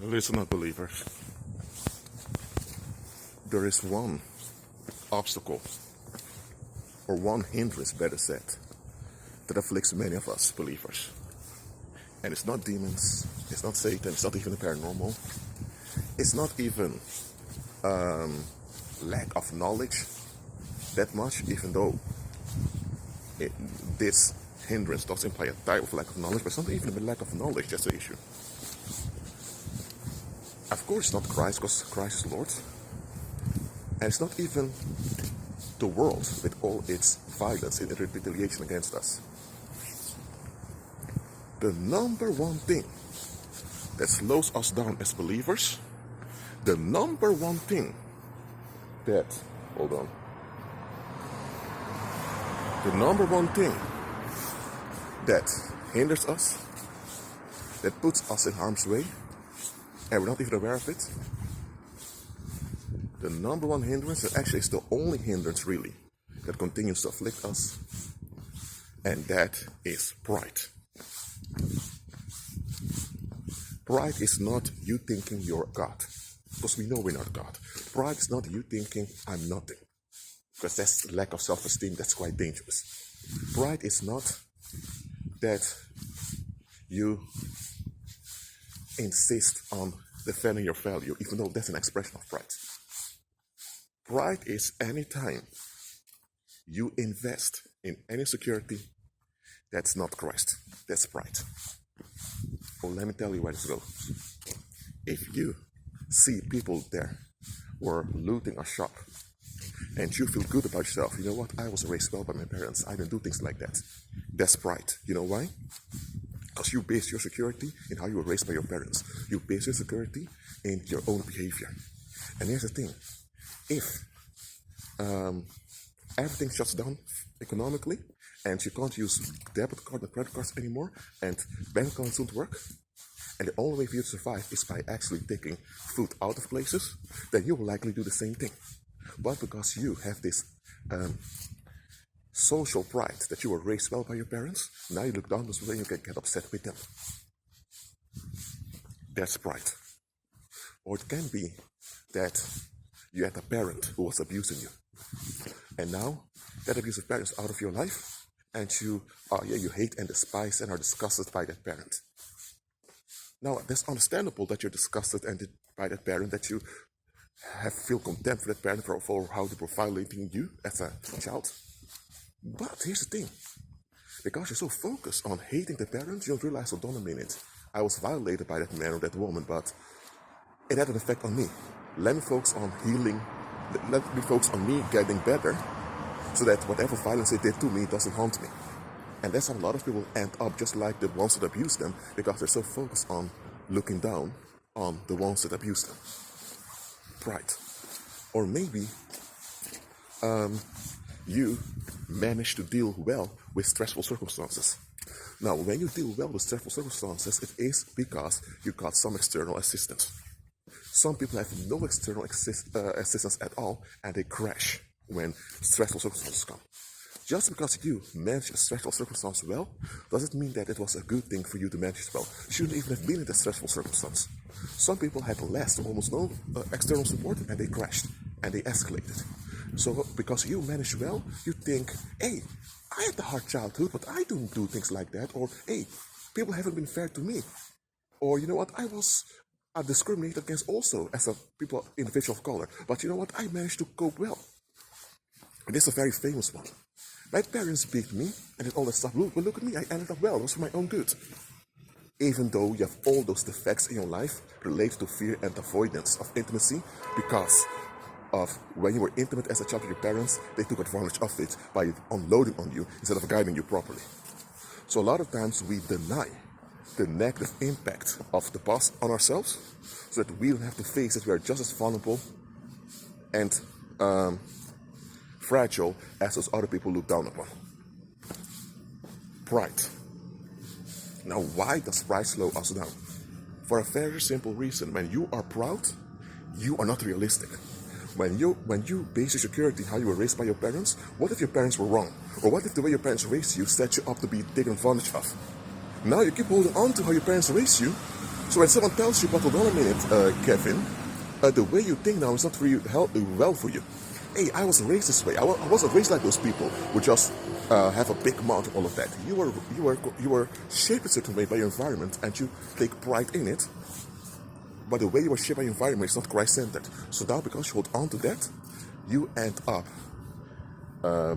Listen up, believers. There is one obstacle, or one hindrance, better said, that afflicts many of us believers. And it's not demons, it's not Satan, it's not even the paranormal. It's not even lack of knowledge that much, even though this hindrance does imply a type of lack of knowledge, but it's not even a lack of knowledge that's the issue. Of course, it's not Christ, because Christ is Lord. And it's not even the world with all its violence and retaliation against us. The number one thing that slows us down as believers, the number one thing that, the number one thing that hinders us, that puts us in harm's way, and we're not even aware of it, the number one hindrance, that actually is the only hindrance really, that continues to afflict us, and that is pride. Pride is not you thinking you're God, because we know we're not God. Pride is not you thinking I'm nothing, because that's lack of self-esteem, that's quite dangerous. Pride is not that you insist on defending your value, even though that's an expression of pride. Pride is any time you invest in any security that's not Christ. That's pride. Well, let me tell you where this goes. If you see people there who are looting a shop and you feel good about yourself, you know what, I was raised well by my parents, I don't do things like that. That's pride. You know why? Because you base your security in how you were raised by your parents. You base your security in your own behavior. And here's the thing. If everything shuts down economically and you can't use debit card and credit cards anymore and bank accounts don't work, and the only way for you to survive is by actually taking food out of places, then you will likely do the same thing. But because you have this social pride that you were raised well by your parents, now you look down this way and you can get upset with them. That's pride. Or it can be that you had a parent who was abusing you, and now that abusive parent is out of your life, and you hate and despise and are disgusted by that parent. Now, it's understandable that you're disgusted by that parent, that you feel contempt for that parent for how they were violating you as a child. But here's the thing, because you're so focused on hating the parent, you don't realize, hold on a minute, I was violated by that man or that woman, but it had an effect on me. Let me focus on healing, let me focus on me getting better, so that whatever violence they did to me doesn't haunt me. And that's how a lot of people end up just like the ones that abuse them, because they're so focused on looking down on the ones that abuse them. Pride. Or maybe you manage to deal well with stressful circumstances. Now, when you deal well with stressful circumstances, it is because you got some external assistance. Some people have no external assistance at all, and they crash when stressful circumstances come. Just because you manage a stressful circumstance well, doesn't mean that it was a good thing for you to manage it well. You shouldn't even have been in that stressful circumstance. Some people had less or almost no external support, and they crashed, and they escalated. So because you managed well, you think, hey, I had a hard childhood, but I don't do things like that. Or, hey, people haven't been fair to me. Or, you know what, I was discriminated against also as a individual of color. But you know what, I managed to cope well. And this is a very famous one. My parents beat me and did all that stuff. But look at me, I ended up well. It was for my own good. Even though you have all those defects in your life related to fear and avoidance of intimacy, because of when you were intimate as a child with your parents, they took advantage of it by unloading on you instead of guiding you properly. So a lot of times we deny the negative impact of the past on ourselves, so that we don't have to face it. We are just as vulnerable and fragile as those other people look down upon. Pride. Now, why does pride slow us down? For a very simple reason. When you are proud, you are not realistic. When you base your security on how you were raised by your parents, what if your parents were wrong? Or what if the way your parents raised you set you up to be taken advantage of? Now you keep holding on to how your parents raised you, So when someone tells you, but hold on a minute, Kevin, the way you think now is not really well for you. Hey, I was raised this way. I wasn't raised like those people who just have a big mouth and all of that. You were shaped a certain way by your environment, and you take pride in it. But the way you were shaped by your environment is not Christ-centered. So now, because you hold on to that, you end up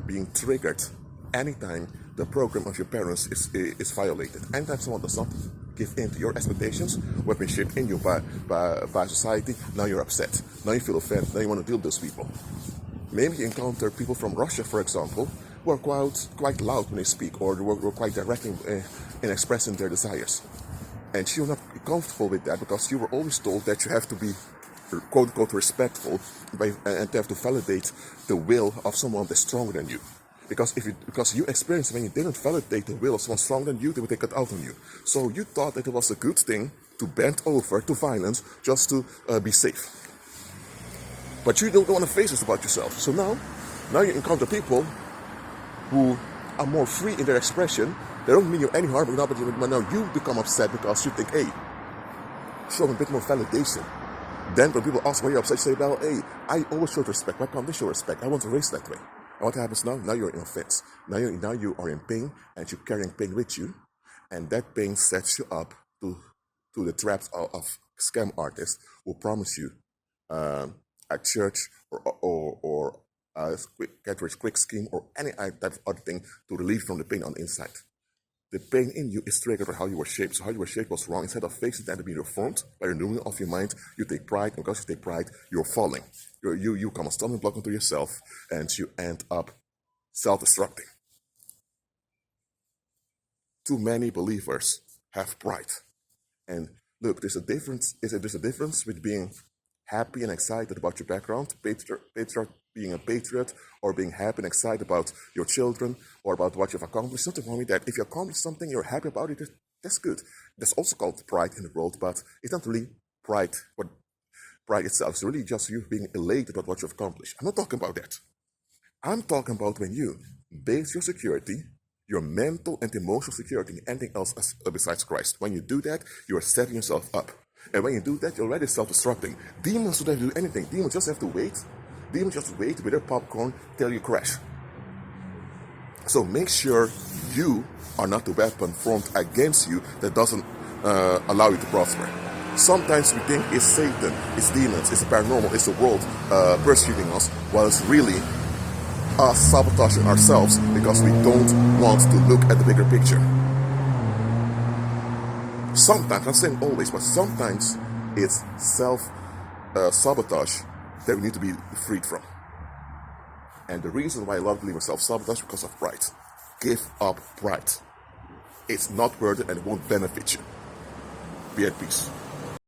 being triggered anytime the program of your parents is violated. Anytime someone does not give in to your expectations, what have been shaped in you by society, now you're upset. Now you feel offended. Now you want to deal with those people. Maybe you encounter people from Russia, for example, who are quite loud when they speak, or were quite direct in expressing their desires. And you're not comfortable with that because you were always told that you have to be quote-unquote respectful and have to validate the will of someone that's stronger than you. Because you experienced when you didn't validate the will of someone stronger than you, they would take it out on you. So you thought that it was a good thing to bend over to violence just to be safe. But you don't want to face this about yourself. So now you encounter people who are more free in their expression. They don't mean you any harm, but now you become upset because you think, hey, show them a bit more validation. Then when people ask why you're upset, you say, well, hey, I always showed respect. Why can't they show respect? I want to raise that way. And what happens now? Now you're in offense. Now you are in pain, and you're carrying pain with you. And that pain sets you up to the traps of scam artists who promise you a church or a get-rich-quick scheme or any type of other thing to relieve from the pain on the inside. The pain in you is triggered by how you were shaped. So how you were shaped was wrong. Instead of facing that and being reformed by renewing of your mind, you take pride. And because you take pride, you're falling. You come a stumbling block into yourself, and you end up self-destructing. Too many believers have pride. And look, there's a difference with being happy and excited about your background, being a patriot, or being happy and excited about your children or about what you've accomplished. Something wrong with that. If you accomplish something, you're happy about it, that's good. That's also called pride in the world, but it's not really pride itself. It's really just you being elated about what you've accomplished. I'm not talking about that. I'm talking about when you base your security, your mental and emotional security, in anything else besides Christ. When you do that, you are setting yourself up. And when you do that, you're already self-destructing. Demons don't have to do anything. Demons just have to wait. Demons just wait with their popcorn till you crash. So make sure you are not the weapon formed against you that doesn't allow you to prosper. Sometimes we think it's Satan, it's demons, it's the paranormal, it's the world persecuting us, while it's really us sabotaging ourselves because we don't want to look at the bigger picture. Sometimes, I'm not saying always, but sometimes it's self-sabotage that we need to be freed from. And the reason why a lot of believers self-sabotage is because of pride. Give up pride. It's not worth it and it won't benefit you. Be at peace.